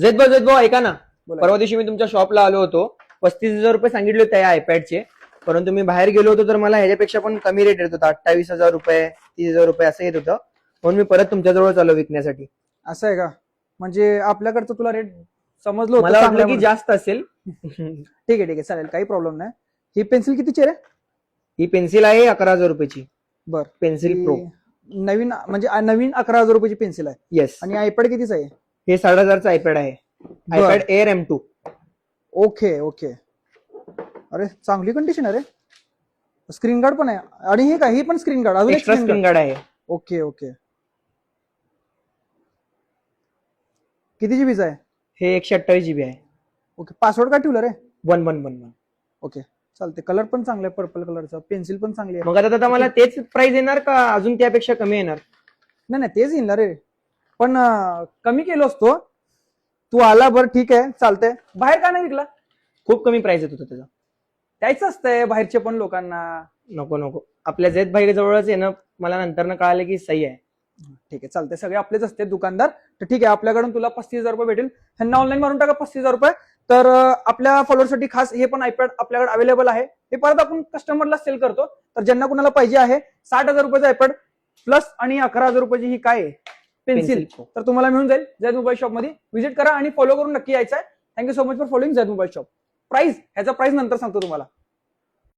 जैद भाऊ ऐका ना, बोला. परवा दिवशी मी तुमच्या शॉपला आलो होतो. 35,000 रुपये सांगितले होते या आयपॅडचे, परंतु मी बाहेर गेलो होतो तर मला ह्याच्यापेक्षा पण कमी रेट येत होता. 28,000 रुपये, 30,000 रुपये असं येत होतं. म्हणून मी परत तुमच्याजवळ चालू विकण्यासाठी. असं आहे का? म्हणजे आपल्याकडचं तुला रेट समजलं होतं मला वाटलं चांगलं की म्हणून. जास्त असेल. ठीक आहे चालेल, काही प्रॉब्लेम नाही. ही पेन्सिल कितीची रे? ही पेन्सिल आहे 11,000 रुपयाची. बर, पेन्सिल प्रो. नवीन म्हणजे नवीन 11,000 रुपयाची पेन्सिल आहे. येस. आणि आयपॅड कितीचा आहे? हे 7,500चा आयपॅड आहे. IPad air M2. Okay okay. अरे चांगली कंडिशन आहे रे. स्क्रीन गार्ड पण आहे. आणि हे काय, ही पण स्क्रीन गार्ड, अजून एक extra screen screen guard. Guard आहे. Okay okay. किती जीबीचा आहे? हे 128 GB आहे. ओके. पासवर्ड काय ठेवलं रे? 1111. ओके चालते. कलर पण चांगला आहे, पर्पल कलरचा. पेन्सिल पण चांगली आहे. मग आता मला तेच प्राइस येणार का अजून त्यापेक्षा कमी येणार? नाही नाही, तेच येईल ना रे, पण कमी केलो असतो. तू आला, बरं ठीक आहे चालतंय. बाहेर का नाही विकला? खूप कमी प्राइस येत होता त्याचा. द्यायचं असतंय बाहेरचे पण लोकांना. नको, आपल्या जैद भाई जवळच आहे ना. मला नंतर कळालं की सही आहे. ठीक आहे चालतंय. सगळे आपलेच असते दुकानदार. तर ठीक आहे, आपल्याकडून तुला 35,000 रुपये भेटेल. ह्यांना ऑनलाईन मारून टाका 35,000 रुपये. तर आपल्या फॉलोअरसाठी खास हे पण आयपॅड आपल्याकडे अवेलेबल आहे. हे परत आपण कस्टमरला सेल करतो. तर ज्यांना कुणाला पाहिजे आहे 60,000 रुपयाचा आयपॅड प्लस आणि 11,000 रुपयाची ही काय पेन्सिल, तर तुम्हाला मिळून जाईल. जैद मोबाईल शॉप मध्ये व्हिजिट करा आणि फॉलो करून नक्की यायचं आहे. Thank you so much for following Zaid mobile shop. Price, ह्याचा प्राइस नंतर सांगतो तुम्हाला.